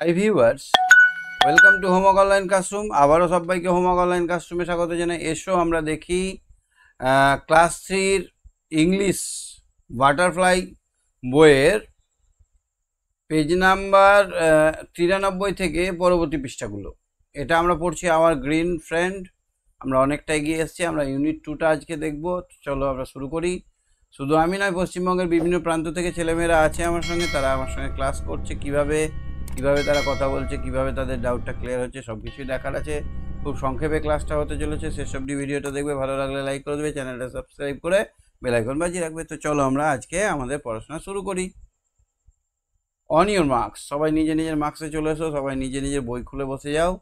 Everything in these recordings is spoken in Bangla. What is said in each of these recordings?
Hi viewers, welcome to homework online classroom. আবারও সবাইকে হোমওয়ার্ক অনলাইন ক্লাসরুমে স্বাগত জানাই। এসো আমরা দেখি ক্লাস 3 ইংলিশ বাটারফ্লাই বইয়ের পেজ নাম্বার 93 থেকে পরবর্তী পৃষ্ঠাগুলো। এটা আমরা পড়ছি আওয়ার গ্রিন ফ্রেন্ড। আমরা অনেকটা এগিয়ে এসেছি। আমরা ইউনিট 2টা আজকে দেখব। চলো আমরা শুরু করি। শুধু আমি নয়, পশ্চিমবঙ্গের বিভিন্ন প্রান্ত থেকে ছেলেমেয়েরা আছে আমার সঙ্গে, তারা আমার সঙ্গে ক্লাস করছে। কিভাবে তারা কথা বলছে, কিভাবে তাদের ডাউটটা ক্লিয়ার হচ্ছে, সব কিছুই দেখার আছে। খুব সংক্ষেপে ক্লাসটা হতে চলেছে। শেষ অবধি ভিডিওটা দেখবে, ভালো লাগলে লাইক করে দেবে, চ্যানেলটা সাবস্ক্রাইব করে বেল আইকন বাজিয়ে রাখবে। তো চলো আমরা আজকে আমাদের পড়াশোনা শুরু করি। অন ইউর মার্কস, সবাই নিজের নিজের মার্কসে চলে এসো, সবাই নিজের নিজের বই খুলে বসে যাও।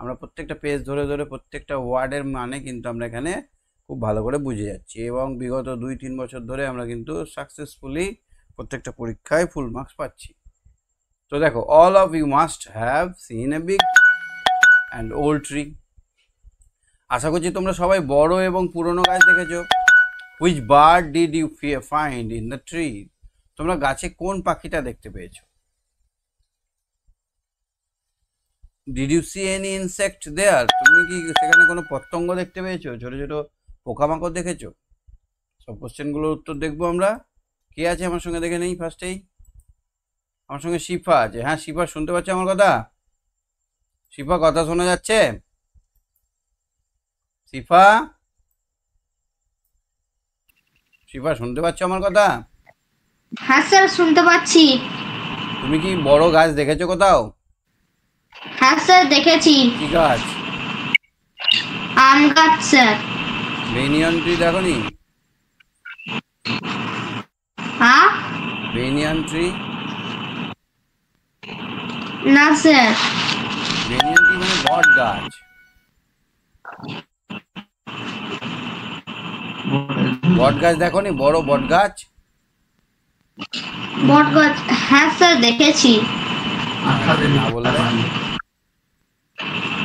আমরা প্রত্যেকটা পেজ ধরে ধরে প্রত্যেকটা ওয়ার্ডের মানে কিন্তু আমরা এখানে খুব ভালো করে বুঝে যাচ্ছি, এবং বিগত 2-3 বছর ধরে আমরা কিন্তু সাকসেসফুলি প্রত্যেকটা পরীক্ষায় ফুল মার্কস পাচ্ছি। তো দেখো, all of you must have seen a big and old tree. আশা করছি তোমরা সবাই বড় এবং পুরনো গাছ দেখেছো। Which bird did you find in the tree? তোমরা গাছে কোন পাখিটা দেখতে পেয়েছো? Did you see any insect there? তুমি কি সেখানে কোনো পতঙ্গ দেখতে পেয়েছো? ছোট ছোট পোকামাকড় দেখেছো? সব কোশ্চেনগুলোর উত্তর দেখবো আমরা। কে আছে আমার সঙ্গে দেখে নেই ফার্স্টেই। আমার সঙ্গে শিফা আছে। হ্যাঁ শিফা, শুনতে পাচ্ছ আমার কথা? শিফা, কথা শোনা যাচ্ছে? শিফা, শিফা শুনতে পাচ্ছ আমার কথা? হ্যাঁ স্যার, শুনতে পাচ্ছি। তুমি কি বড় গাছ দেখেছো কোথাও? হ্যাঁ স্যার, দেখেছি। কি গাছ? আম গাছ স্যার। বেনিয়ান ট্রি দেখোনি? হ্যাঁ? Banyan tree? না স্যার। বেনিয়ান ট্রি মানে বট গাছ। বট গাছ দেখোনি? বড় বট গাছ। বট গাছ, হ্যাঁ স্যার দেখেছি। না বললে,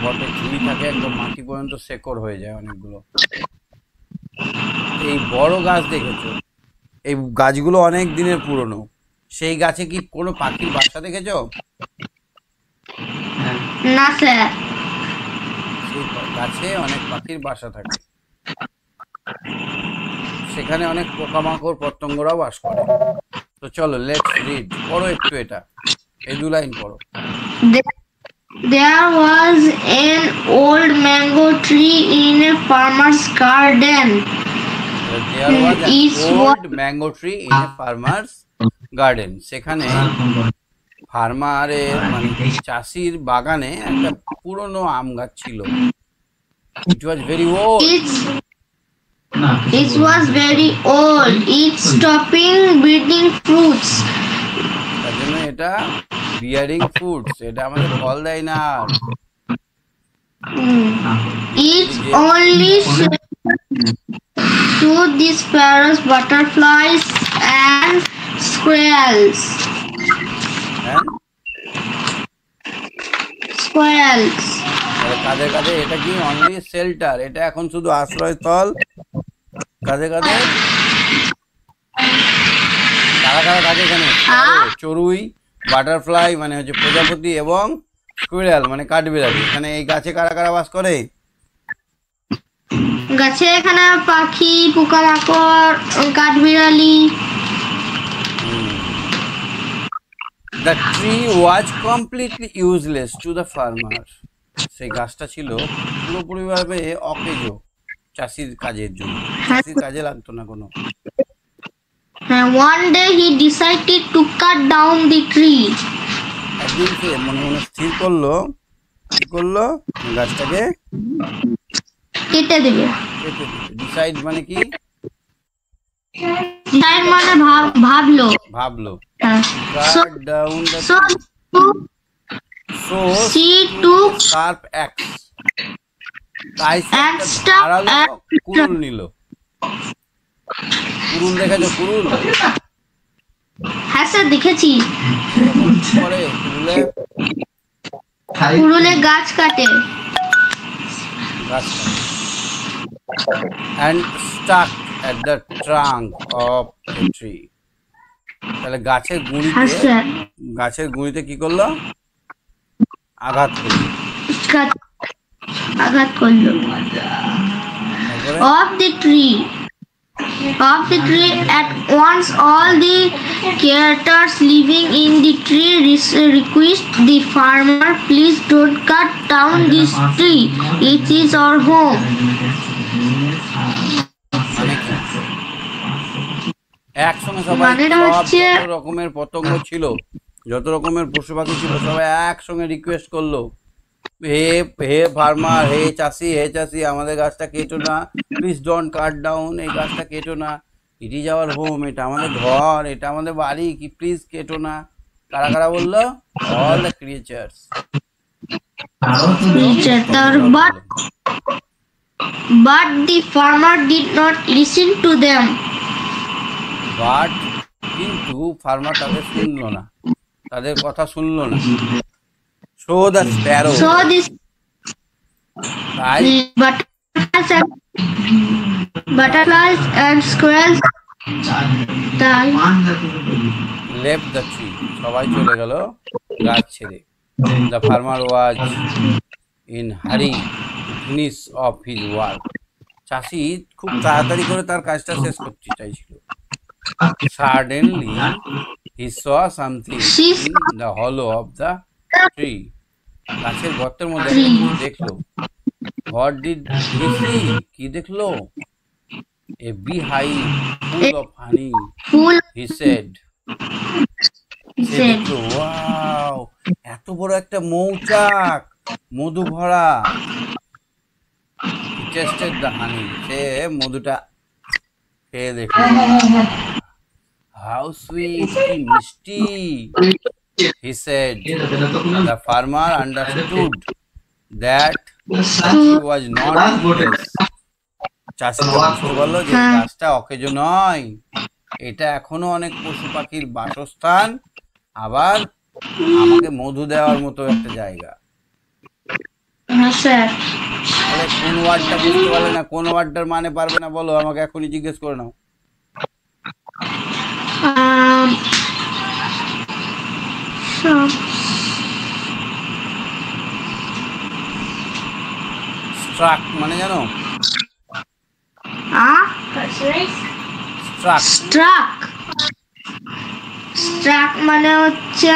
বটে ঝুড়ি থাকে, একদম মাটি পর্যন্ত শেকড় হয়ে যায় অনেকগুলো। এই বড় গাছ দেখেছো? এই গাছগুলো অনেক দিনের পুরনো। সেই গাছে কি কোনো পাখির বাসা দেখেছো? না স্যার। সেই গাছে অনেক পাখির বাসা থাকে, সেখানে অনেক পোকামাকড় পতঙ্গরাও বাস করে। তো চলো লেটস রিড। পড়ো একটু এটা, এই 2 লাইন পড়ো। There was an old mango tree in a farmer's garden. There was an Each old mango tree in a farmer's garden. সেখানে ফার্মারের মানে চাষির বাগানে একটা পুরনো আম গাছ ছিল। It was very old. It was very old. It's stopping breeding fruits. তার জন্য এটা বিয়ারিং ফ্রুটস, এটা আমাদের ফল দেয় না। It's only to the sparrows, butterflies, and squirrels. হ্যাঁ, Squirrels. কাঁধে কাঁধে এটা কি অনলি শেল্টার, এটা এখন শুধু আশ্রয়স্থল। কাঁধে কাঁধে কারা কারা থাকে এখানে? চড়ুই, বাটারফ্লাই মানে হচ্ছে প্রজাপতি, এবং স্কুইরেল মানে কাঠবিড়ালি। এখানে এই গাছে কারা কারা বাস করে? গাছে এখানে পাখি, পোকামাকড়, কাঠবিড়ালি। The tree was completely useless to the farmer. সেই গাছটা ছিল পুরোপুরিভাবে অকেজ চাষির কাজের জন্য, চাষির কাজে লাগতো না কোনো। One day he decided to cut down the tree. একদিন সে মনে মনে স্থির করলো, কি করলো? গাছটাকে কেটে দেবে। ডিসাইড মানে কি? তার মানে ভাবলো। ভাবলো। So Cut down the so she took sharp axe. তাই সে and একটা stuck ধারালো কুড়ুল নিল। কুড়ুল দেখেছো? কুড়ুল হ্যাঁ স্যার দেখেছি। করে কুড়ুলে কুড়ুলে গাছ কাটে। গাছ and stuck at the trunk of a tree. তাহলে গাছের হ্যাঁ স্যার। গুঁড়িতে কি করলো? আঘাত করলো। আঘাত করলো। তারপরে Of the tree. At once all the creatures living in the tree request the farmer, please don't cut down this tree, it is our home. মানে কি? একসঙ্গে সবাই মানেটা সব হচ্ছে যত রকমের পতঙ্গ ছিল, যত রকমের পশু পাখি ছিল, সবাই একসঙ্গে রিকোয়েস্ট করলো, হে হে ফার্মার, হে চাষি আমাদের গাছটা কেটো না, প্লিজ ডোন্ট কাট ডাউন, এই গাছটা কেটো না, ইট ইজ আওয়ার হোম, এটা আমাদের ঘর, এটা আমাদের বাড়ি, কি প্লিজ কেটো না। কারা কারা বললো? All the creatures. But the farmer did not listen to them. But কিন্তু ফার্মার তাদের শুনলো না, তাদের কথা শুনলো না। So the Sparrow, So this তাই butterflies and squirrels died. left the tree, সবাই চলে গেল গাছ ছেড়ে। The farmer was in hurry to finish off his work. চাষি খুব তাড়াতাড়ি করে তার কাজটা শেষ করতে চাইছিল। Suddenly he saw something in the hollow of the tree. গাছের গর্তের মধ্যে একটা জিনিস দেখলো। What did he see? কি দেখলো? A beehive full of honey, Full he said. he say said. দেখলো, ওয়াও, এত বড় একটা মৌচাক, মধু ভরা। টেস্টেড দ্য হানি, সে মধুটা খেয়ে দেখলো, হাউ সুইট, কি মিষ্টি। He said, the farmer understood that he was not helpless. চাষি বুঝতে পারলো যে গাছটা অকেজ নয়, এটা এখনো অনেক পশু পাখির বাসস্থান, আবার আমাকে মধু দেওয়ার মতো একটা জায়গা। Sir. তাহলে কোন ওয়ার্ডটা বুঝতে পারলে না, কোন ওয়ার্ডটার মানে পারবে না বলো, আমাকে এখনই জিজ্ঞেস করে নাও। স্ট্রাক মানে জানো? স্ট্রাক, স্ট্রাক মানে হচ্ছে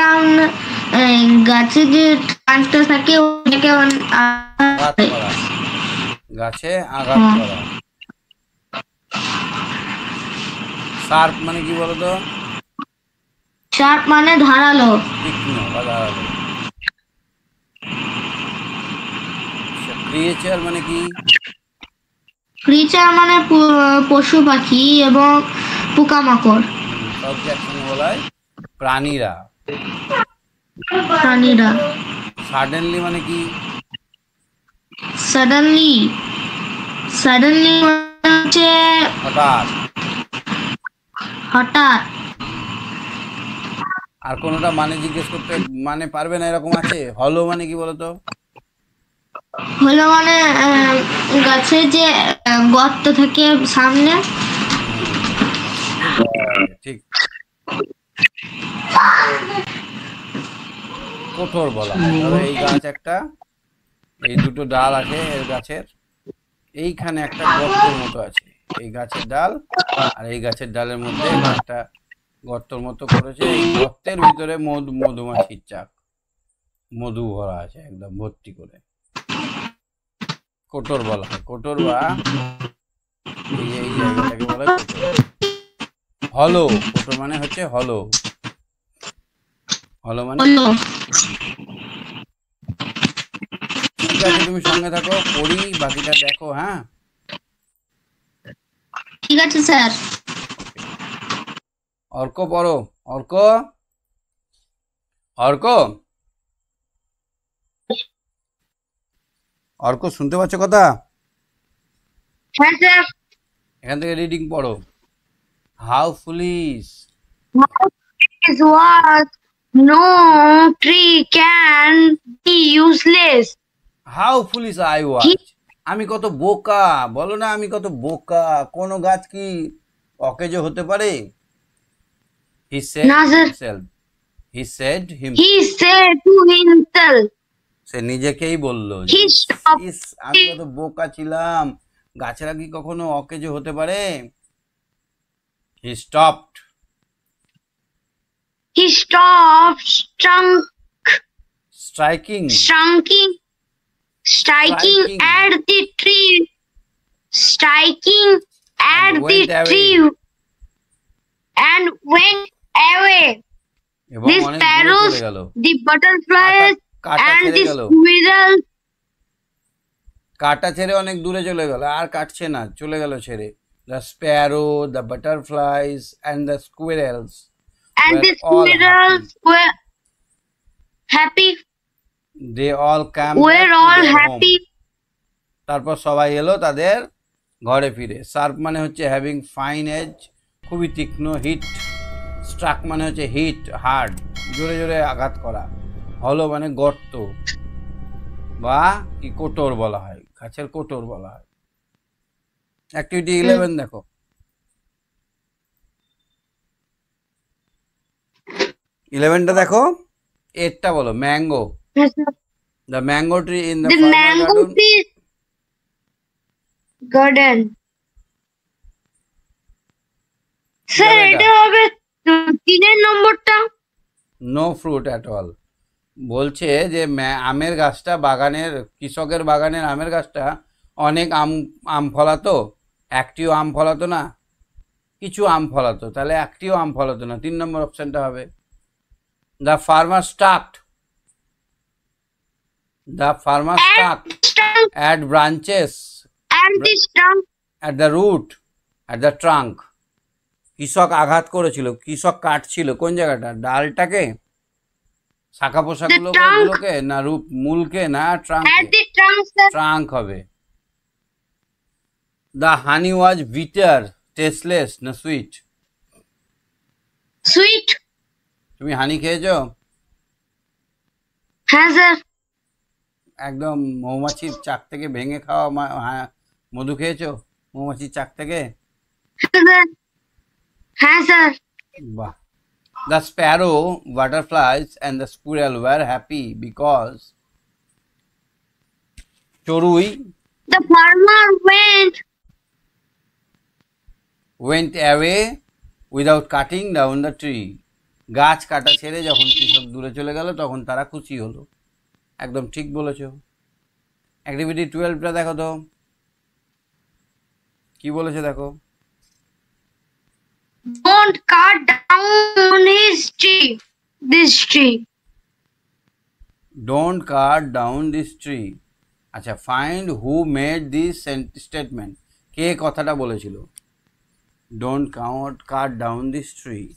গাছে যে কাঁচটা থাকে ওটাকে আঘাত করা, গাছে আঘাত করা। শার্প মানে কি বলতো? শার্প মানে ধারালো, তীক্ষ্ণ বা ধারালো। ক্রিয়েচার মানে কি? ক্রিচার মানে পশু পাখি এবং পোকামাকড়, সবকে একসঙ্গে বলা হয় প্রাণীরা। প্রাণীরা। সাডেনলি মানে কি? সাডেনলি হচ্ছে হঠাৎ। হঠাৎ। আর কোনোটা মানে জিজ্ঞেস করতে মানে পারবে না এরকম আছে? হলো মানে কি বলতো? হলো মানে গাছে যে গর্ত থাকে সামনে। ঠিক। কঠোর বলা হয়। তবে এই গাছ একটা, এই দুটো ডাল আছে এর গাছের, এইখানে একটা গর্তের মতো আছে, এই গাছের ডাল আর এই গাছের ডালের মধ্যে একটা গর্তের মতো করেছে, এই গর্তের ভিতরে মধুমাছির চাক, মধু ভরা আছে একদম ভর্তি করে। কোটর বলা হয়, কোটর বা এই জায়গাটাকে বলা হয় কোটর। হলো, কোটর মানে হচ্ছে হলো, হলো মানে। ঠিক আছে, তুমি সঙ্গে থাকো, পড়ি, বাকিটা দেখো। হ্যাঁ ঠিক আছে স্যার। অর্ক পড়ো, অর্ক, অর্ক, অর্ক শুনতে পাচ্ছ কথা? হ্যাঁ স্যার। এখান থেকে রিডিং পড়ো। How foolish Is what no tree can be useless. How foolish I was, আমি কত বোকা, বলো না আমি কত বোকা, কোনো গাছ কি অকেজো হতে পারে? He said না sir. himself. He said him. He said to himself. সে নিজেকেই বললো যে He stopped. ইস আমি কত বোকা ছিলাম, গাছেরা কি কখনো অকেজো হতে পারে? He stopped He stopped striking striking Striking. at the tree. Striking at And the went away. tree and went away. এবং The অনেক দূরে sparrows, চলে গেল, the butterflies, কাটা and ছেড়ে the গেল, squirrels. কাটা ছেড়ে অনেক দূরে চলে গেল, আর কাটছে না, চলে গেল ছেড়ে। The Sparrow, the butterflies and the স্কুইরেলস And were the all squirrels were happy. they all came Were back to all their home. happy. তারপর সবাই এলো তাদের ঘরে ফিরে। শার্প মানে হচ্ছে হ্যাভিং ফাইন এজ, খুবই তীক্ষ্ণ। হিট, স্ট্রাক মানে হচ্ছে হিট, হার্ড, জোরে জোরে আঘাত করা। হলো মানে গর্ত বা কি কোটর বলা হয়, গাছের কোটর বলা হয়। অ্যাক্টিভিটি 11 দেখো। ইলেভেনটা দেখো, এরটা বলো। Mango, the mango tree in the The farmer mango garden. tree garden. Sir যাবে এটা এটা। হবে 3 নম্বরটা। No fruit at all. বলছে যে আমের গাছটা, বাগানের কৃষকের বাগানের আমের গাছটা অনেক আম ফলাতো, একটিও আম ফলাতো না, কিছু আম ফলাতো, তাহলে একটিও আম ফলাতো না। 3 নম্বর অপশনটা হবে। The farmer struck, the farmer struck Stump at branches and the stump. At the root at the trunk. কৃষক আঘাত করেছিল, কৃষক কাটছিল কোন জায়গাটা? ডালটাকে, শাখা পোশাকগুলোকে, না মূলকে, না At ট্রাঙ্কে? the trunk, sir. ট্রাঙ্ক হবে। The honey was bitter, tasteless না সুইট? Sweet. তুমি হানি খেয়েছো? হ্যাঁ স্যার। একদম মৌমাছির চাক থেকে ভেঙে খাওয়া মধু খেয়েছো মৌমাছির চাক থেকে? হ্যাঁ স্যার। বাহ। The Sparrow, butterflies and the squirrel were happy because চড়ুই The farmer went away without cutting down the tree. গাছ কাটা ছেড়ে যখন কৃষক দূরে চলে গেল তখন তারা খুশি হলো। একদম ঠিক বলেছো। অ্যাক্টিভিটি 12টা দেখো তো কি বলেছে দেখো। don't cut down this tree. Don't cut down this tree. আচ্ছা, find who made this statement. কে কথাটা বলেছিল? Don't cut down this tree.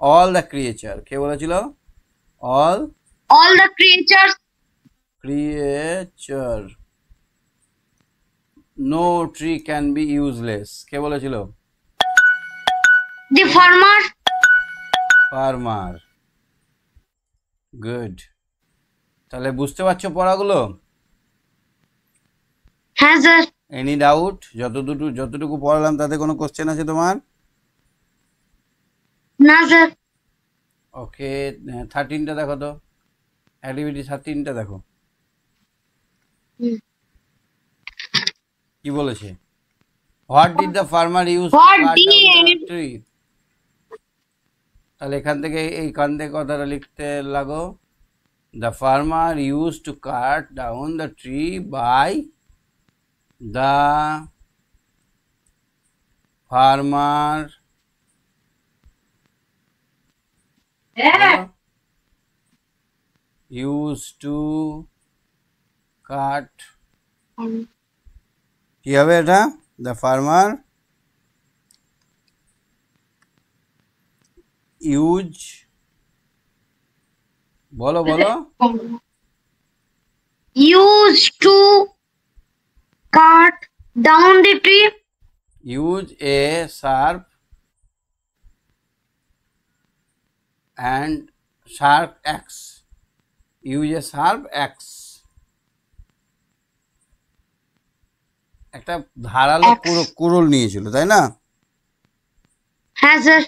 All the creature. কে বলেছিল? All the creatures. creature. No tree can be useless. কে বলেছিল? The farmer. Farmer. Good. তাহলে বুঝতে পারছো পড়াগুলো? হ্যাঁ স্যার। Any doubt? যতটুকু পড়ালাম তাতে কোনো কোশ্চেন আছে তোমার? না স্যার। ওকে, 13টা দেখো তো। অ্যাক্টিভিটি 13টা দেখো কি বলেছে। What did the farmer use to cut down the tree? তাহলে এখান থেকে এইখান থেকে কথাটা লিখতে লাগো। The farmer use to cut down the tree by the farmer use to cut, কি হবে এটা? দ্য ফার্মার ইউজ, বলো used to cut down the tree. Use a sharp and sharp axe. Use a sharp axe. একটা ধারালো কুড়ুল নিয়েছিল, তাই না? হ্যাঁ sir.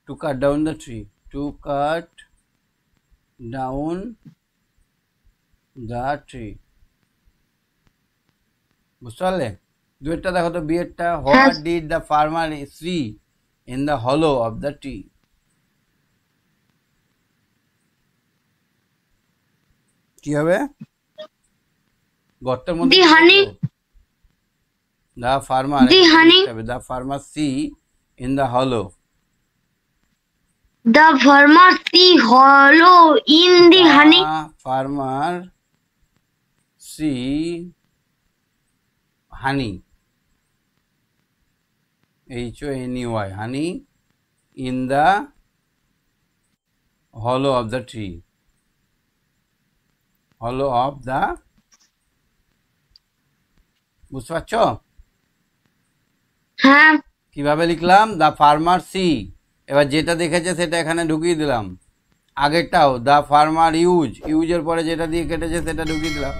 To cut down the tree. To cut down the tree. বুঝতে পারলে? দুয়েরটা দেখো তো, বিয়েরটা, what did the farmer see in the hollow of the tree. কি হবে? গর্তের মধ্যে The honey. The farmer, The honey. The farmer see in the hollow. The farmer see hollow in the honey. Farmer see honey, HONEY, honey in the hollow of the tree. Hollow of the, বুঝতে পারছো? হ্যাঁ। কিভাবে লিখলাম? দ্য ফার্মার সি, এবার যেটা দেখেছে সেটা এখানে ঢুকিয়ে দিলাম। আগেরটাও দ্য ফার্মার ইউজের পরে যেটা দিয়ে কেটেছে সেটা ঢুকিয়ে দিলাম।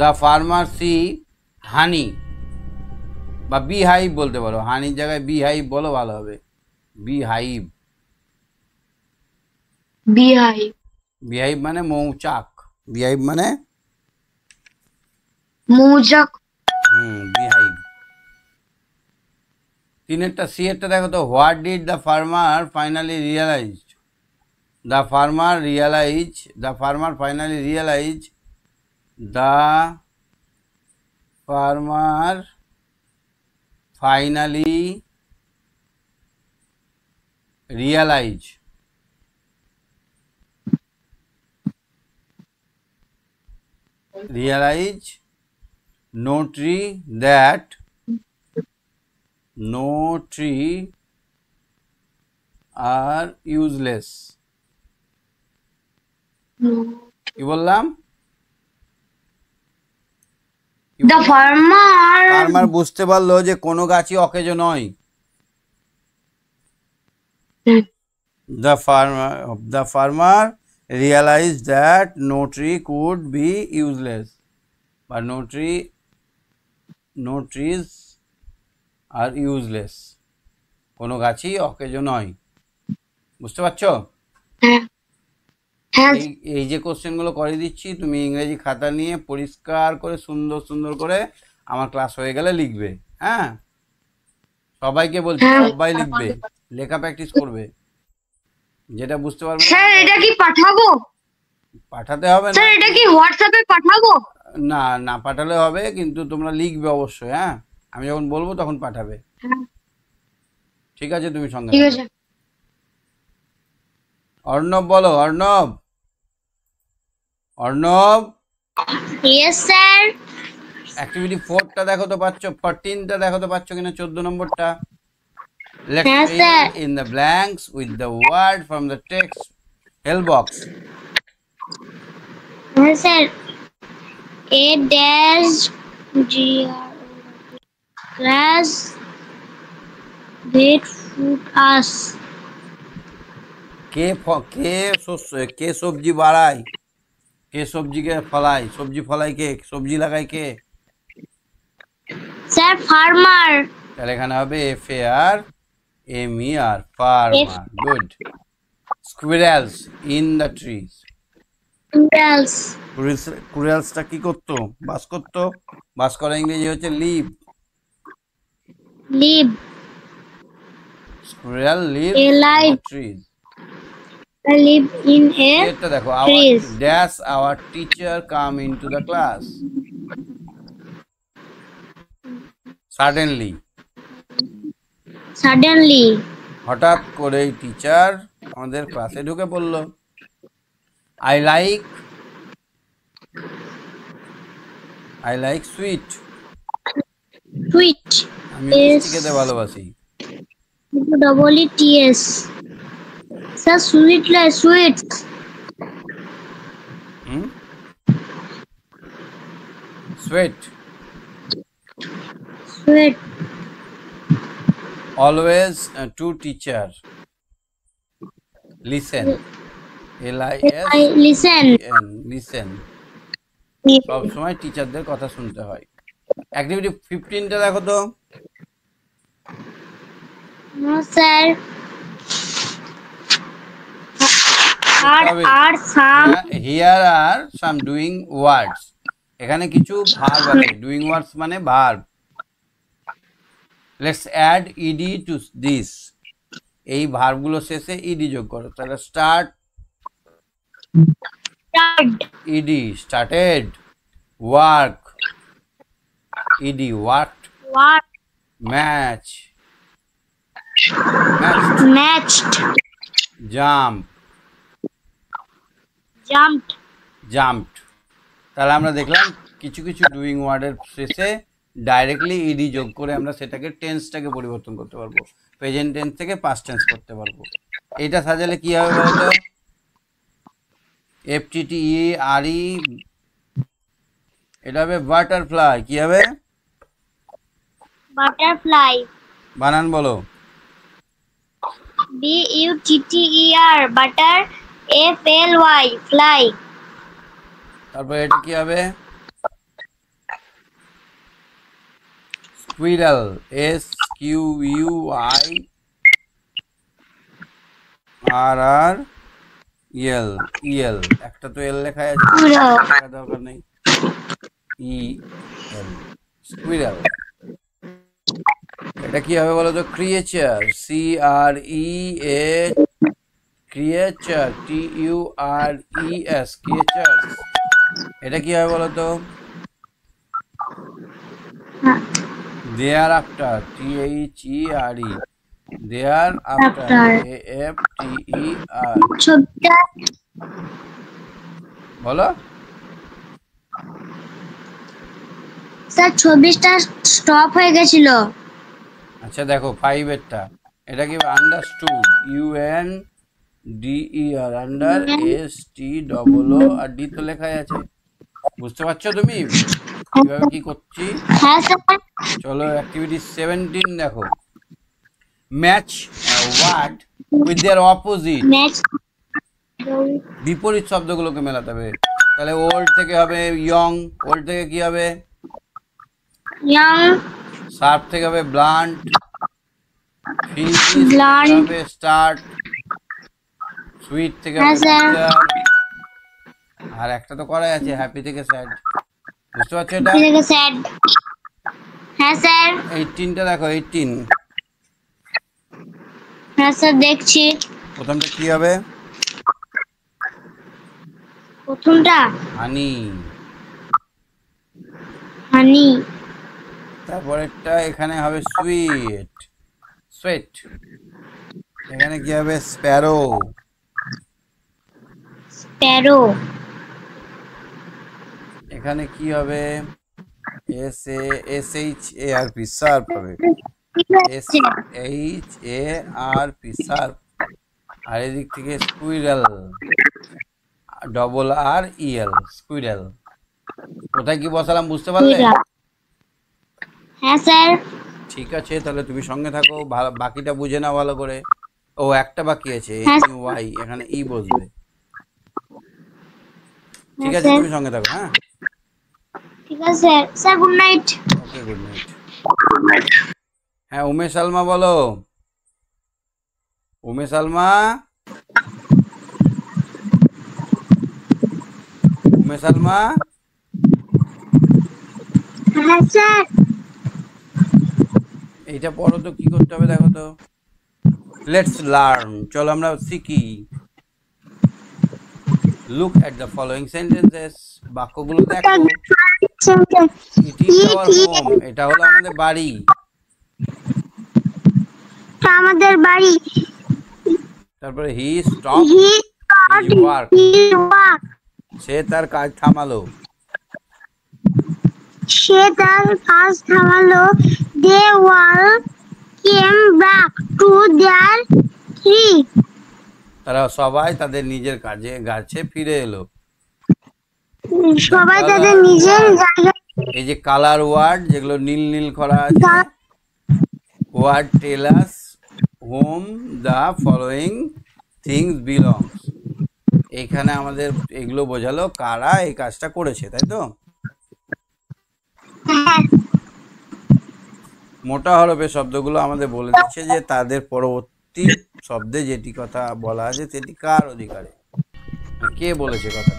দ্য ফার্মার সি হানি, বা বি হাইভ বলতে পারো, হানির জায়গায় বি হাইভ বলো, ভালো হবে। B hive, Beehive. বিহাইভ মানে মৌচাক, বিহাইভ মানে মৌচাক। বিহাইভ। তিনেরটা, সি এরটা দেখো তো, what did the farmer finally realise. The farmer finally realise, the farmer finally realise, no tree are useless. কি বললাম? The farmer. ফার্মার বুঝতে পারলো যে কোনো গাছই অকেজ নয়। The farmer realized that no tree could be useless, but no trees are useless. কোনো গাছই অকেজ নয়। বুঝতে পারছো? হ্যাঁ। এই যে কোশ্চেনগুলো করে দিচ্ছি, তুমি ইংরেজি খাতা নিয়ে পরিষ্কার করে সুন্দর করে আমার ক্লাস হয়ে গেলে লিখবে। হ্যাঁ, সবাইকে বলছি, সবাই লিখবে, লেখা প্র্যাকটিস করবে। যেটা বুঝতে পারবে স্যার এটা কি পাঠাবো? পাঠাতে হবে না। স্যার এটা কি হোয়াটসঅ্যাপে পাঠাবো? না না, পাঠালে হবে, কিন্তু তোমরা লিখবে অবশ্যই। হ্যাঁ, আমি যখন বলবো তখন পাঠাবে। ঠিক আছে, তুমি সঙ্গে ঠিক আছে। অর্ণব বলো, অর্ণব। Yes sir. অ্যাক্টিভিটি 4টা দেখো তো পাচ্ছ, 14টা দেখো তো পাচ্ছ কিনা, 14 নম্বরটা। Let's Yes, fill sir. in the blanks with the word from the text help box. হ্যাঁ sir. A dash grass that food us. কে সবজি বাড়ায়, কে সবজিকে ফলায়, সবজি ফলায় কে, সবজি লাগায় কে? Sir farmer. তাহলে এখানে হবে FARMER, farmer. Good. Squirrels in the trees. Squirrelsটা কি করতো? বাস করতো। বাস করা ইংরেজি হচ্ছে leave. Squirrel live in the trees. Live in a এটা দেখো, trees. our teacher come into the class. Suddenly, হঠাৎ করে টিচার আমাদের ক্লাসে ঢুকে পড়লো। I like sweet. আমি মিষ্টি খেতে ভালোবাসি। EETS. Sir sweets. Sweet. Always to teacher. Listen. Listen. সব সময় টিচারদের কথা শুনতে হয়। অ্যাক্টিভিটি 15টা দেখো তো। স্যার করতে হবে are some here are some doing words এখানে কিছু ভার্ব আছে ডুইং ওয়ার্ডস মানে verb let's add ED to this এই ভার্বগুলো শেষে ইডি যোগ করো তাহলে start started, ED started work ED worked what, match matched, jump jumped, jumped তাহলে আমরা দেখলাম কিছু কিছু ডুইং ওয়ার্ডের শেষে ডাইরেক্টলি ইডি যোগ করে আমরা সেটাকে টেন্সটাকে পরিবর্তন করতে পারবো প্রেজেন্ট টেন্স থেকে পাস্ট টেন্স করতে পারবো এইটা সাজালে কি হবে বলতো FTTERE এটা হবে বাটারফ্লাই কি হবে butterfly, বানান বলো butter, butter, fly, fly, তারপর এটা কি হবে স্কুইরাল SQUIRREL একটা তো এল লেখা আছে squirrel, লেখার দরকার নেই EL স্কুইরাল এটা কি হবে বলো তো creature CREA creature TURES creature এটা কি হবে বলো তো thereafter THERE thereafter AFTER ছবিটা বলো স্যার ছবিটা স্টপ হয়ে গেছিল আচ্ছা দেখো 5 এরটা এটা কি আন্ডারস্টুড UNDER আন্ডার STOO আর ডি তো লেখাই আছে বুঝতে পারছো তুমি কিভাবে কি করছি হ্যাঁ স্যার চলো অ্যাক্টিভিটি 17 দেখো match word with their opposite match বিপরীত শব্দগুলোকে মেলাতে হবে তাহলে ওল্ড থেকে হবে ইয়ং ওল্ড থেকে কি হবে young, শার্প থেকে হবে ব্লান্ট ফিনিশ Blunt. হবে স্টার্ট সুইট থেকে হ্যাঁ, হবে স্যার। bitter, আর একটা তো করাই আছে হ্যাপি থেকে স্যাড বুঝতে পারছো এটা থেকে স্যাড হ্যাঁ স্যার 18টা দেখো 18 হ্যাঁ স্যার দেখছি প্রথমটা কি হবে প্রথমটা হানি হানি তারপরেরটা এখানে হবে সুইট সুইট এখানে কি হবে স্প্যারো স্প্যারো এখানে কি হবে SHARP শার্প হবে SHARP শার্প আর এদিক থেকে স্কুইরাল RREL স্কুইরাল কোথায় কি বসালাম বুঝতে পারলে হ্যাঁ স্যার ঠিক আছে তাহলে তুমি সঙ্গে থাকো বাকিটা বুঝে নাও ভালো করে ও একটা বাকি আছে হ্যাঁ। ওয়াই এখানে ই বসবে ঠিক আছে স্যার। তুমি সঙ্গে থাকো হ্যাঁ ঠিক আছে sir sir good night okay good night হ্যাঁ উমেশ সালমা বলো উমেশ সালমা উমেশ সালমা হ্যাঁ স্যার এইটা পড়ো তো কি করতে হবে দেখো তো লেটস লার্ন চলো আমরা শিখি look at the following sentences বাক্যগুলো দেখো ইট ইজ আওয়ার হোম এটা হলো আমাদের বাড়ি আমাদের বাড়ি তারপরে he stop he he work সে তার কাজ থামালো সে তার কাজ থামালো they all came back to their tree তারা সবাই তাদের নিজের গাছে ফিরে এলো সবাই তাদের নিজের জায়গায় এই যে কালার ওয়ার্ড যেগুলো নীল নীল করা আছে word tell us home the following things belongs এইখানে আমাদের এগুলো বোঝালো কারা এই কাজটা করেছে তাই তো মোটা হরফে শব্দগুলো আমাদের বলে দিচ্ছে যে তাদের পরবর্তী শব্দে যেটি কথা বলা আছে সেটি কার অধিকারে কে বলেছে কথা?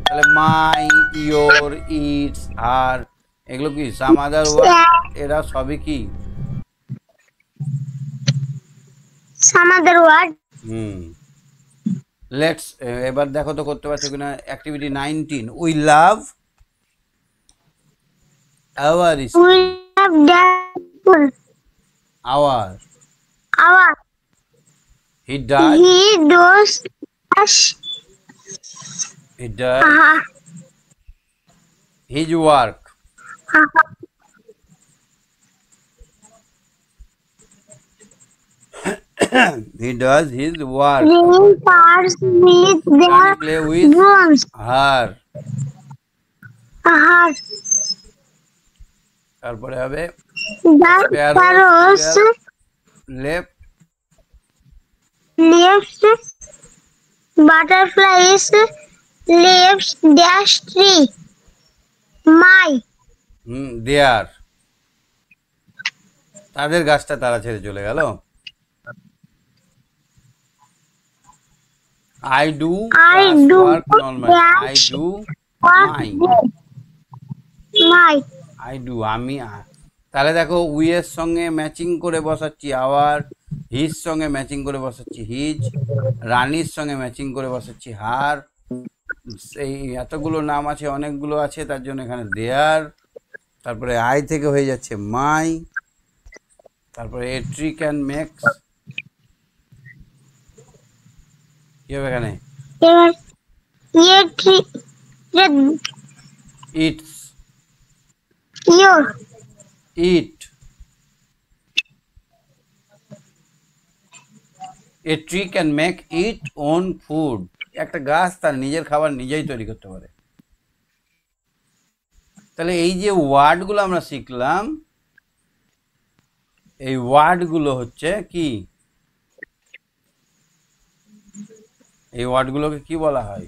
তাহলে মাই, ইয়োর, ইটস, হার এগুলো কি সাম আদার ওয়ার্ড? এরা সবই কি? Some other word. হুম। লেটস এবার দেখো তো করতে পারছো কিনা। Activity 19, we love our We have that our, our he does, he does dash he does uh, his work, he does his work, playing cards with their play with drones. Her, Uh, তারপরে হবে the sparrows left left butterflies left dash tree. My their, তাদের গাছটা তারা ছেড়ে চলে গেল। I do I do work normally. I dash do what my. my I do আমি তাহলে দেখো উই এর সঙ্গে ম্যাচিং করে বসাচ্ছি আওয়ার, হিজ সঙ্গে ম্যাচিং করে বসাচ্ছি হিজ, রানীর সঙ্গে ম্যাচিং করে বসাচ্ছি হার। এই এতগুলো নাম আছে, অনেকগুলো আছে, তার জন্য এখানে দেয়ার। তারপরে আই থেকে হয়ে যাচ্ছে মাই। তারপরে এ ট্রি ক্যান মেক্স, কি হবে এখানে? এবার ইয়ে tree it's, your it. A tree can make it own food, একটা গাছ তার নিজের খাবার নিজেই তৈরি করতে পারে। তাহলে এই যে ওয়ার্ডগুলো আমরা শিখলাম, এই ওয়ার্ডগুলো হচ্ছে কি? এই ওয়ার্ডগুলোকে কি বলা হয়?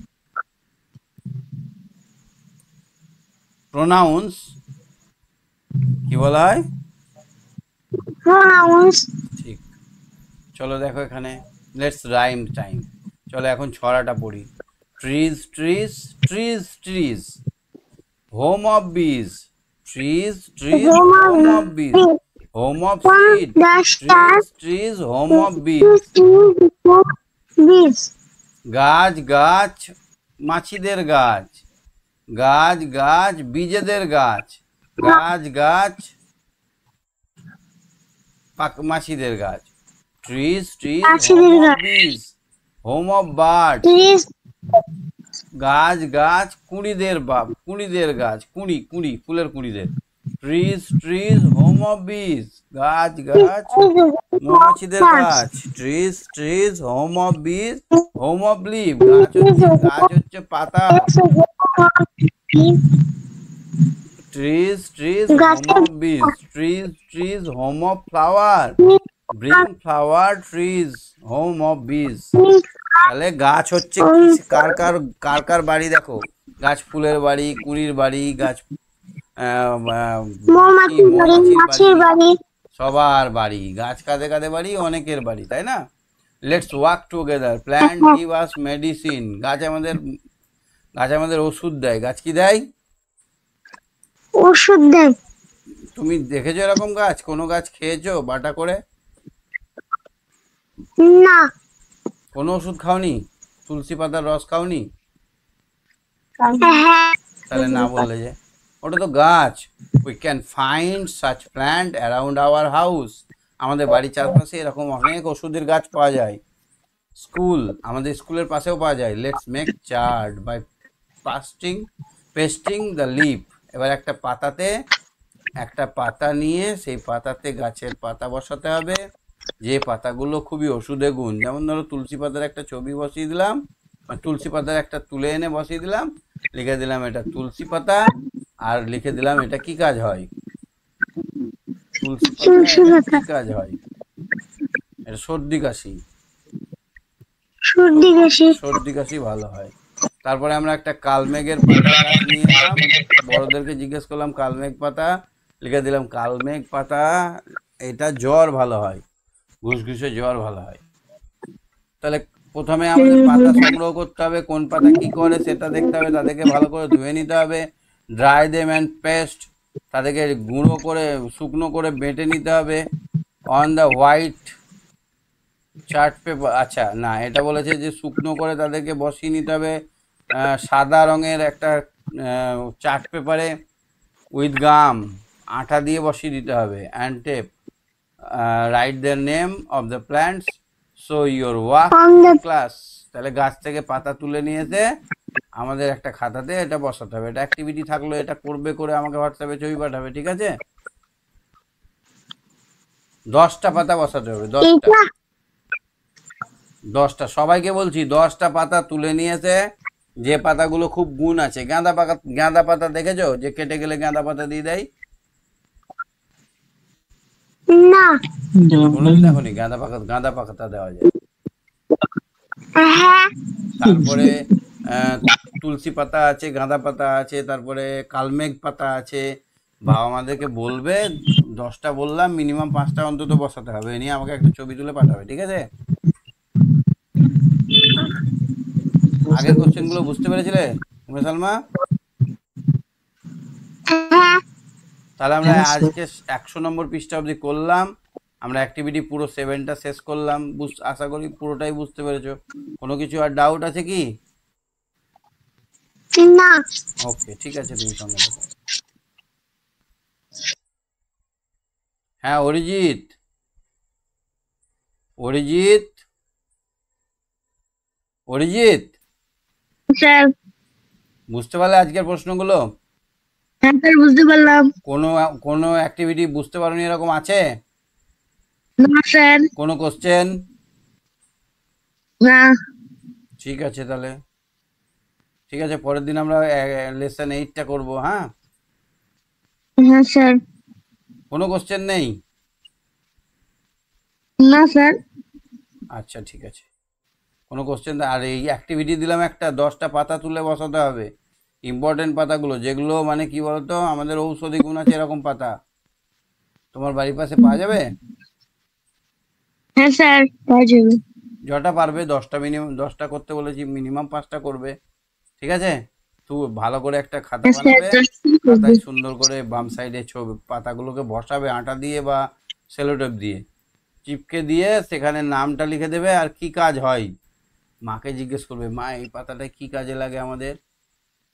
প্রোনাউন্স। কি বলা হয়? pronouns. ঠিক। চলো দেখো এখানে লেটস রাইম টাইম। চলো এখন ছড়াটা পড়ি। Trees trees trees trees, home of বিজ, ট্রিজ ট্রিজ হোম অফ বিজ, home of seed, trees trees home of বিজ। Bees. গাছ গাছ মাছিদের গাছ, গাছ গাছ বীজেদের গাছ, গাছ গাছ মাছিদের গাছ। ট্রিজ ট্রিজ হোম অফ বিজ, হোম অফ বার্ড। Trees. গাছ গাছ কুঁড়িদের গাছ, কুঁড়ি কুঁড়ি ফুলের কুঁড়িদের। ট্রিজ ট্রিজ হোম অফ বিজ, গাছ গাছ মৌমাছিদের গাছ। ট্রিজ ট্রিজ হোম অফ বিজ, হোম অফ লিভ, গাছ হচ্ছে পাতা। ট্রিজ ট্রিজ হোম অফ বিজ, trees trees home of flower, bring flower trees home of বিজ। তাহলে গাছ হচ্ছে কার কার কার কার বাড়ি দেখো, গাছ ফুলের বাড়ি, কুঁড়ির বাড়ি, গাছ মৌমাছির বাড়ি, সবার বাড়ি। গাছ কাঁধে কাঁধে বাড়ি, অনেকের বাড়ি, তাই না? Let's work together, plant give us medicine, গাছ আমাদের ওষুধ দেয়। গাছ কি দেয়? ওষুধ দেয়। তুমি দেখেছো এরকম গাছ? কোনো গাছ খেয়েছো বাটা করে? না। কোনো ওষুধ খাওনি? তুলসী পাতার রস খাওনি? হ্যাঁ। তাহলে না বললে যে, ওটা তো গাছ। We can find such plant around our house, আমাদের বাড়ির চারপাশে এরকম অনেক ওষুধের গাছ পাওয়া যায়। স্কুল, আমাদের স্কুলের পাশেও পাওয়া যায়। Let's make chart by pasting the leaf. এবার একটা পাতা নিয়ে সেই পাতাতে গাছের পাতা বসাতে হবে, যে পাতাগুলো খুবই ওষুধে গুণ। যেমন ধরো তুলসী পাতার একটা ছবি বসিয়ে দিলাম, তুলসী পাতার একটা তুলে এনে বসিয়ে দিলাম, লিখে দিলাম এটা তুলসী পাতা, আর লিখে দিলাম এটা কি কাজ হয়? তুলসী পাতা কি কাজ হয়? এটা সর্দি কাশি ভালো হয়। তারপরে আমরা একটা কালমেঘের পাতা গাছ নিয়ে এলাম, বড়দেরকে জিজ্ঞেস করলাম কালমেঘ পাতা, লিখে দিলাম কালমেঘ পাতা, এটা জ্বর ভালো হয়, ঘুষঘুষে জ্বর ভালো হয়। তাহলে প্রথমে আমাদের পাতা সংগ্রহ করতে হবে, কোন পাতা কি করে সেটা দেখতে হবে, তাদেরকে ভালো করে ধুয়ে নিতে হবে, ড্রাই দেম অ্যান্ড পেস্ট, তাদেরকে গুঁড়ো করে শুকনো করে বেটে নিতে হবে on the white chart paper. আচ্ছা না, এটা বলেছে যে শুকনো করে তাদেরকে বসিয়ে নিতে হবে সাদা রঙের একটা চার্ট পেপারে উইথ গাম, আঠা দিয়ে বসিয়ে দিতে হবে, and tape, right the name of the plants, so your work On the class. তাহলে গাছ থেকে পাতা তুলে নিয়ে এসে আমাদের একটা খাতাতে এটা বসাতে হবে। এটা অ্যাক্টিভিটি থাকলো, এটা করবে, করে আমাকে হোয়াটসঅ্যাপে ছবি পাঠাবে, ঠিক আছে? 10টা পাতা বসাতে হবে, 10টা। এটা 10টা সবাইকে বলছি, 10টা পাতা তুলে নিয়ে এসে, যে পাতাগুলো খুব গুণ আছে, গাঁদা পাতা দেখেছো যে কেটে গেলে গাঁদা পাতা দিয়ে দেয়? না কোনোদিন দেখোনি গাঁদা পাতা দেওয়া যায়? হ্যাঁ তারপরে আহ, তুলসী পাতা আছে, গাঁদা পাতা আছে, তারপরে কালমেঘ পাতা আছে। বাবা মাদেরকে বলবে, 10টা বললাম, মিনিমাম 5টা অন্তত বসাতে হবে, এ নিয়ে আমাকে একটা ছবি তুলে পাঠাবে, ঠিক আছে? আগের কোশ্চেনগুলো বুঝতে পেরেছিলে উমে সালমা? হ্যাঁ তাহলে আমরা আজকে 100 নম্বর পৃষ্ঠা অবধি করলাম, আমরা অ্যাক্টিভিটি পুরো 7টা শেষ করলাম। আশা করি পুরোটাই বুঝতে পেরেছো। কোনো কিছু আর ডাউট আছে কি? না ওকে, ঠিক আছে, তুমি সঙ্গে থাকো। হ্যাঁ অরিজিৎ, অরিজিৎ, অরিজিৎ, স্যার। বুঝতে পারলে আজকের প্রশ্নগুলো? হ্যাঁ স্যার বুঝতে পারলাম। কোনো কোনো অ্যাক্টিভিটি বুঝতে পারোনি এরকম আছে? না স্যার। কোনো কোশ্চেন? না। ঠিক আছে তাহলে, ঠিক আছে, পরের দিন আমরা লেসন 8টা করবো, হ্যাঁ? হ্যাঁ স্যার। কোনো কোশ্চেন নেই? না স্যার। আচ্ছা ঠিক আছে, কোনো কোশ্চেন। আর এই অ্যাক্টিভিটি দিলাম একটা, 10টা পাতা তুলে বসাতে হবে, ইম্পর্টেন্ট পাতাগুলো, যেগুলো মানে কি বলতো আমাদের ঔষধি গুণ আছে, এরকম পাতা তোমার বাড়ির পাশে পাওয়া যাবে? হ্যাঁ স্যার পাওয়া যাবে। যটা পারবে, 10টা মিনিমাম, 10টা করতে বলেছি, মিনিমাম 5টা করবে, ঠিক আছে? তুই ভালো করে একটা খাতা হ্যাঁ স্যার বানাবে, দশটাই করবে। খাতায় সুন্দর করে বাম সাইডে ছবি পাতাগুলোকে বসাবে আটা দিয়ে বা সেলোটেপ দিয়ে চিপকে দিয়ে, সেখানে নামটা লিখে দেবে আর কি কাজ হয় মাকে জিজ্ঞেস করবে, মা এই পাতাটা কি কাজে লাগে আমাদের?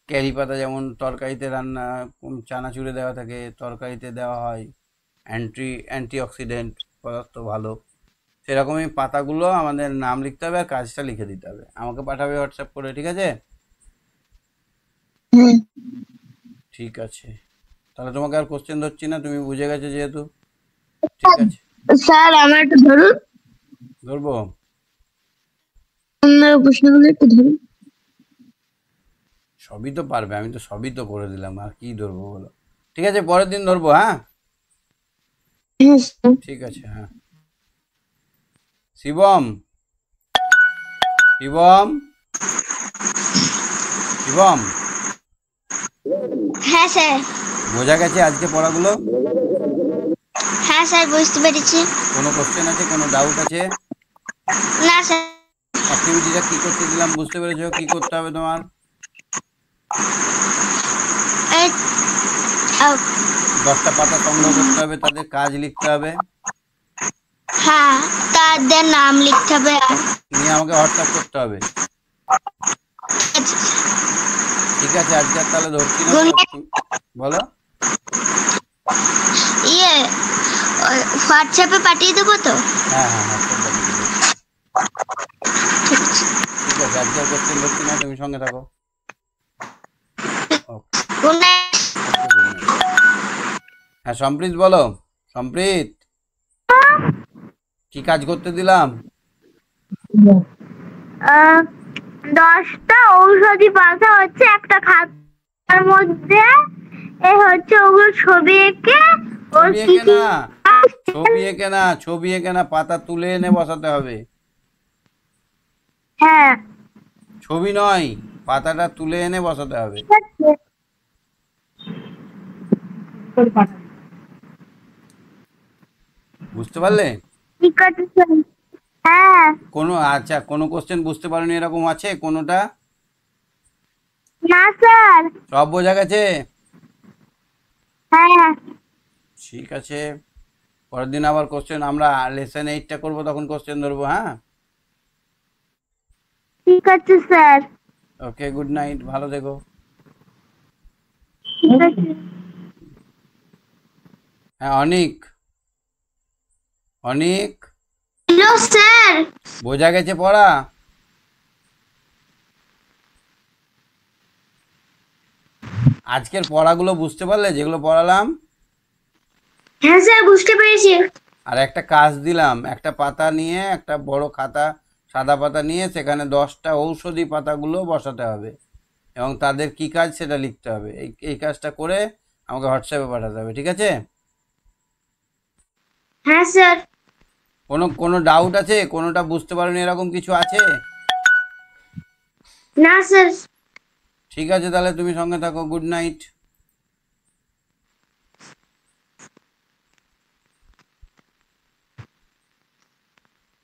ক্যারি পাতা যেমন তরকারিতে রান্না, চানাচুরে দেওয়া থাকে, তরকারিতে দেওয়া হয়, অ্যান্টিঅক্সিডেন্ট পদার্থ ভালো, সেরকমই পাতাগুলো আমাদের নাম লিখতে হবে আর কাজটা লিখে দিতে হবে, আমাকে পাঠাবে হোয়াটসঅ্যাপ করে, ঠিক আছে? হ্যাঁ ঠিক আছে, তাহলে তোমাকে আর কোশ্চেন ধরছি না, তুমি বুঝে গেছো যেহেতু, ঠিক আছে? স্যার আমার একটু ধরুন, ধরবো? অন্য প্রশ্নগুলো একটু ধরুন। সবই তো পারবে, আমি তো সবই তো করে দিলাম, আর কি ধরবো বলো? ঠিক আছে, পরের দিন ধরবো, হ্যাঁ? হ্যাঁ স্যার। ঠিক আছে, হ্যাঁ। শিবম, শিবম, শিবম, হ্যাঁ স্যার। বোঝা গেছে আজকে পড়াগুলো? হ্যাঁ স্যার বুঝতে পেরেছি। কোনো কোশ্চেন আছে, কোনো ডাউট আছে? না স্যার। অ্যাক্টিভিটিটা কি করতে দিলাম বুঝতে পেরেছো? কি করতে হবে তোমার? এই, আহ, 10টা পাতা সংগ্রহ করতে হবে, তাদের কাজ লিখতে হবে, হ্যাঁ তাদের নাম লিখতে হবে আর নিয়ে আমাকে হোয়াটসঅ্যাপ করতে হবে, আচ্ছা, ঠিক আছে? আজকে আর তাহলে ধরছি না Good তো, night. বলো। ইয়ে হোয়াটসঅ্যাপে পাঠিয়ে দেবো তো? হ্যাঁ হ্যাঁ, হোয়াটসঅ্যাপ পাঠিয়ে দেবো। ঠিক আছে। ঠিক আছে, আজকে আর কোশ্চেন ধরছি না, তুমি সঙ্গে থাকো। ওকে, good night. Okay, good night. হ্যাঁ সম্প্রীত বলো, সম্প্রীত, কি কাজ করতে দিলাম? 10টা ঔষধি পাতা হচ্ছে একটা খাতার মধ্যে, এ হচ্ছে ওগুলো ছবি এঁকে ওর ছবি কি এঁকে কি না, ছবি এঁকে না, ছবি এঁকে না, পাতা তুলে এনে বসাতে হবে। হ্যাঁ ছবি নয়, পাতাটা তুলে এনে বসাতে হবে, ঠিক আছে। বুঝতে পারলে? ঠিক আছে স্যার। হ্যাঁ। কোনো আচ্ছা কোনো কোশ্চেন বুঝতে পারোনি এরকম আছে কোনোটা? না স্যার। সব বোঝা গেছে? হ্যাঁ। ঠিক আছে, পরের দিন আবার কোশ্চেন আমরা লেসন 8টা করবো, তখন কোশ্চেন ধরবো। হ্যাঁ, ঠিক আছে স্যার। ওকে, গুড নাইট, ভালো থেকো। ঠিক আছে। হ্যাঁ অনিক, অনিক, হ্যালো স্যার। বোঝা গেছে পড়া? আজকের পড়াগুলো বুঝতে পারলে যেগুলো পড়ালাম? হ্যাঁ স্যার, বুঝতে পেরেছি। আর একটা কাজ দিলাম, একটা পাতা নিয়ে, একটা বড় খাতা, সাদা পাতা নিয়ে সেখানে 10টা ঔষধি পাতাগুলো বসাতে হবে এবং তাদের কি কাজ সেটা লিখতে হবে। এই কাজটা করে আমাকে হোয়াটসঅ্যাপে পাঠাতে হবে, ঠিক আছে? হ্যাঁ স্যার। কোনো ডাউট আছে? কোনোটা বুঝতে পারোনি এরকম কিছু আছে? না স্যার। ঠিক আছে, তাহলে তুমি সঙ্গে থাকো। Good night.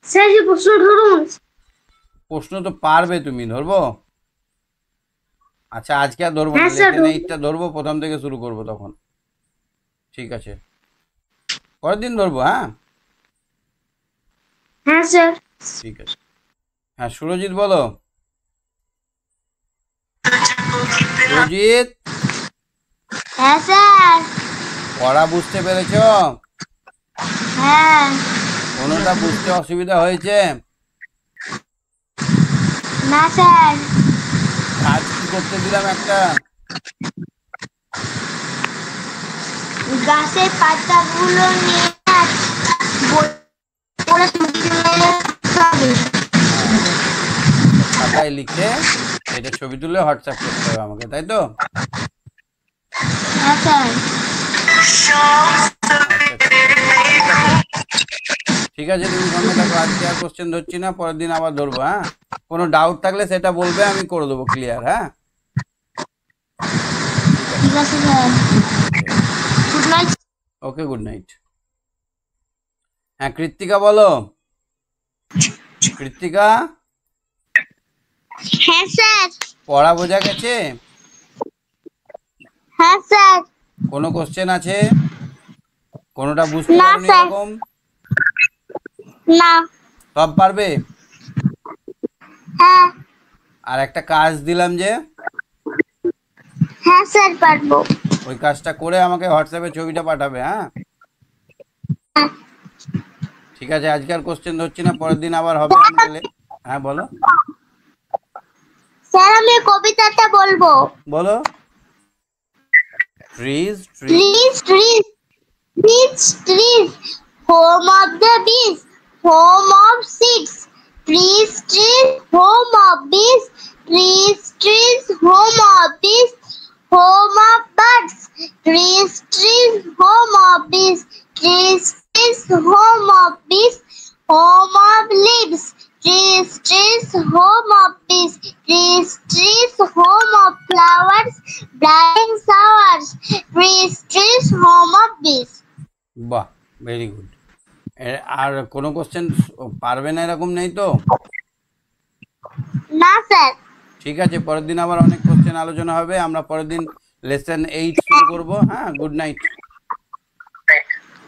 স্যার, যে প্রশ্ন ধরুন। প্রশ্ন তো পারবে তুমি, ধরবো? আচ্ছা আজকে আর ধরবো না, হ্যাঁ স্যার। লেসন 8টা ধরবো, প্রথম থেকে শুরু করব তখন। ঠিক আছে, পরের দিন ধরবো। হ্যাঁ হ্যাঁ স্যার। ঠিক আছে। হ্যাঁ সুরজিৎ বলো। সুরজিৎ, হ্যাঁ স্যার। পড়া বুঝতে পেরেছ? হ্যাঁ। কোনোটা বুঝতে অসুবিধা হয়েছে? না স্যার। কাজ কি করতে দিলাম একটা? গাছের পাতাগুলো নিয়ে পড়ে হবে। খাতায় লিখে এটা ছবি তুলে হোয়াটসঅ্যাপ করতে হবে আমাকে, তাই তো? হ্যাঁ স্যার। ঠিক আছে, তুমি সঙ্গে থাকো। আজকে আর কোশ্চেন ধরছি না, পরের দিন আবার ধরবো। হ্যাঁ, কোনো ডাউট থাকলে সেটা বলবে, আমি করে দেবো ক্লিয়ার। হ্যাঁ ঠিক আছে sir. Good night. Okay, good night. হ্যাঁ কৃত্তিকা বলো। কৃত্তিকা, হ্যাঁ স্যার। পড়া বোঝা গেছে? হ্যাঁ স্যার। কোনো কোশ্চেন আছে? কোনোটা বুঝতে না পারোনি স্যার। এরকম? না। সব পারবে? হ্যাঁ। আর একটা কাজ দিলাম যে, হ্যাঁ স্যার, পারবো। ওই কাজটা করে আমাকে হোয়াটসঅ্যাপে ছবিটা পাঠাবে। হ্যাঁ ঠিক আছে, আজকে আর কোশ্চেন ধরছি না, পরের দিন আবার হবে। হ্যাঁ বলো। স্যার, আমি কবিতাটা বলবো। বলো। Trees trees trees trees trees, home of the bees, home of six, trees trees, home of bees, trees trees, home of bees, home of birds, trees trees, home of bees, trees trees, home of bees, home of leaves, trees, trees, home of bees, trees, trees, home of flowers, bright showers, trees, trees, home of bees. বাহ, ভেরি গুড। আর কোনো কোশ্চেন পারবে না এরকম নেই তো? না স্যার। ঠিক আছে, পরের দিন আবার অনেক কোশ্চেন আলোচনা হবে। আমরা পরের দিন লেসন 8 শুরু করব। হ্যাঁ, good night.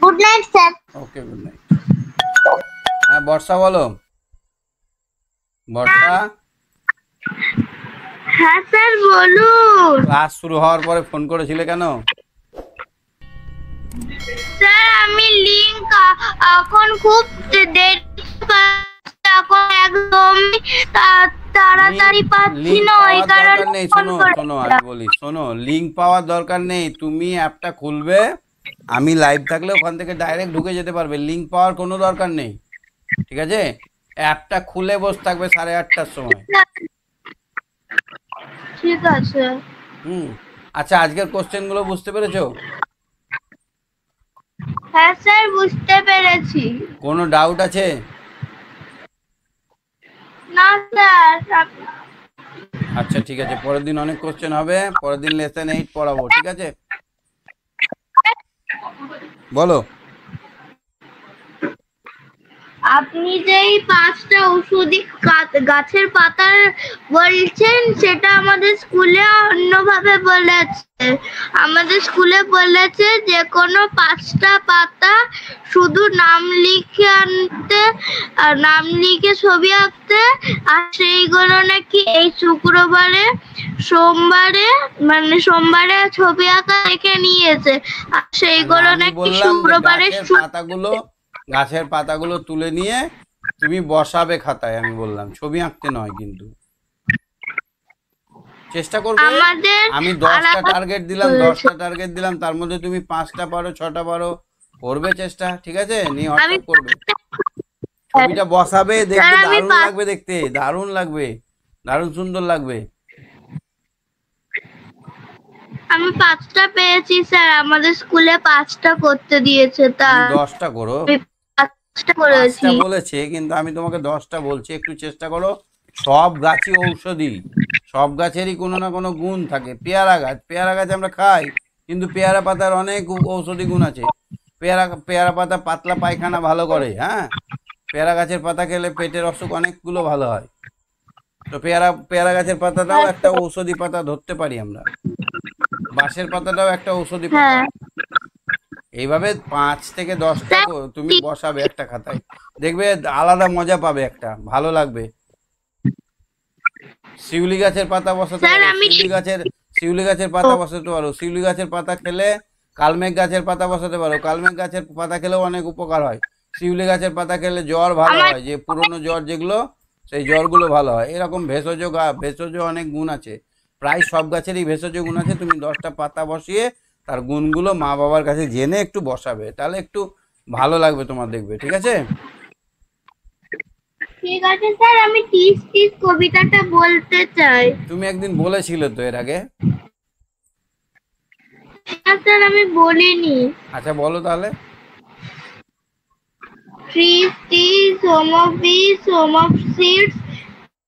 Good night sir. Okay, good night. হ্যাঁ বর্ষা বলো। বর্ষা, হ্যাঁ স্যার, বলুন। ক্লাস শুরু হওয়ার পরে ফোন করেছিলে কেন? স্যার, আমি লিংক এখন খুব দেরি, এখন একদম তাড়াতাড়ি পাচ্ছি লিংক না, ওই পাওয়ার কারণে দরকার নেই। ফোন শোনো করে। শোনো, আমি বলি শোনো, লিংক পাওয়ার দরকার নেই। তুমি অ্যাপটা খুলবে, আমি লাইভ থাকলে ওখান থেকে ডাইরেক্ট ঢুকে যেতে পারবে। লিংক পাওয়ার কোনো দরকার নেই, ঠিক আছে? অ্যাপটা খুলে বসে থাকবে 8:30টার সময়। ঠিক আছে। আচ্ছা, আজকের কোশ্চেনগুলো বুঝতে পেরেছো? হ্যাঁ স্যার, বুঝতে পেরেছি। কোনো ডাউট আছে? না স্যার। আচ্ছা ঠিক আছে, পরের দিন অনেক কোশ্চেন হবে, পরের দিন লেসন 8 পড়াবো, ঠিক আছে? বলো। আপনি যে এই 5টা ঔষধি গাছের পাতার বলছেন সেটা আমাদের স্কুলে অন্যভাবে বলেছে। আমাদের স্কুলে বলেছে যে কোনো 5টা পাতা শুধু নাম লিখে আনতে, নাম লিখে ছবি আঁকতে, আর সেইগুলো নাকি এই শুক্রবারে সোমবারে ছবি আঁকা দেখে নিয়েছে, আর সেইগুলো আমি নাকি বললাম যে শুক্রবারে গাছের পাতাগুলো তুলে নিয়ে তুমি বসাবে খাতায়, আমি বললাম ছবি আঁকতে নয়, কিন্তু চেষ্টা করবে। আমাদের আমি 10টা টার্গেট দিলাম, তার মধ্যে তুমি 5টা পারো, 6টা পারো, করবে চেষ্টা, ঠিক আছে? নিয়ে আমি হোয়াটসঅ্যাপ করবে, ছবিটা বসাবে, দেখবে আমি দারুণ লাগবে, দেখতে দারুণ লাগবে, দারুণ সুন্দর লাগবে। আমি 5টা পেয়েছি স্যার, আমাদের স্কুলে 5টা করতে দিয়েছে, তা 10টা করো। আমি 5টা করেছি। 5টা বলেছে, কিন্তু আমি তোমাকে 10টা বলছি, একটু চেষ্টা করো। সব গাছই ঔষধি, সব গাছেরই কোনো না কোনো গুণ থাকে। পেয়ারা গাছ আমরা খাই, কিন্তু পেয়ারা পাতার অনেক ঔষধি গুণ আছে। পেয়ারা পাতা পাতলা পায়খানা ভালো করে, হ্যাঁ। পেয়ারা গাছের পাতা খেলে পেটের অসুখ অনেকগুলো ভালো হয়। তো পেয়ারা গাছের পাতাটাও একটা ঔষধি পাতা ধরতে পারি আমরা। বাঁশের পাতাটাও একটা ঔষধি পাতা। হ্যাঁ এইভাবে 5 থেকে 10টা তুমি বসাবে একটা খাতায়, দেখবে আলাদা মজা পাবে, একটা ভালো লাগবে। শিউলি গাছের পাতা বসাতে স্যার, পারো, আমি শিউলি গাছের পাতা বসাতে পারো। শিউলি গাছের পাতা খেলে কালমেঘ গাছের পাতা বসাতে পারো, কালমেঘ গাছের পাতা খেলেও অনেক উপকার হয়। শিউলি গাছের পাতা খেলে জ্বর ভালো হয়, যে পুরনো জ্বর যেগুলো, সেই জ্বরগুলো ভালো হয়। এরকম ভেষজ অনেক গুণ আছে, প্রায় সব গাছেরই ভেষজ গুণ আছে। তুমি 10টা পাতা বসিয়ে তার গুণগুলো মা বাবার কাছে জেনে একটু বসাবে, তাহলে একটু ভালো লাগবে তোমার, দেখবে, ঠিক আছে? ঠিক আছে স্যার, আমি টিস টিস কবিতাটা বলতে চাই। তুমি একদিন বলেছিলে তো এর আগে। হ্যাঁ স্যার, আমি বলিনি। আচ্ছা বলো তাহলে। Trees, trees, home of bees, home of seeds.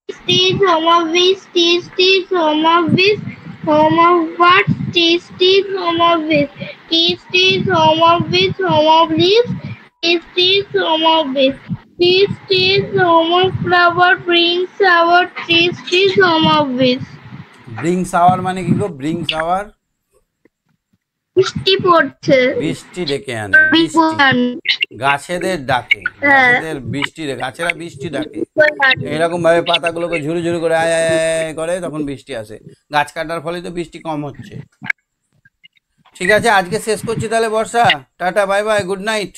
Trees, home of bees, trees, home of bees, home of birds. Trees, home of bees. Trees, home of bees, home of leaves. Trees, home of bees. Trees, home of flower brings our trees, home of bees. Brings our মানে কি গো? ব্রিংস আওয়ার বৃষ্টি পড়ছে, বৃষ্টি ডেকে আনে, গাছেদের ডাকে, গাছেরা বৃষ্টি ডাকে। এরকম ভাবে পাতাগুলোকে ঝুরু ঝুরু করে আয় আয় আয় করে, তখন বৃষ্টি আসে। গাছ কাটার ফলে তো বৃষ্টি কম হচ্ছে। ঠিক আছে, আজকে শেষ করছি তাহলে Barsha. Tata, bye bye, good night.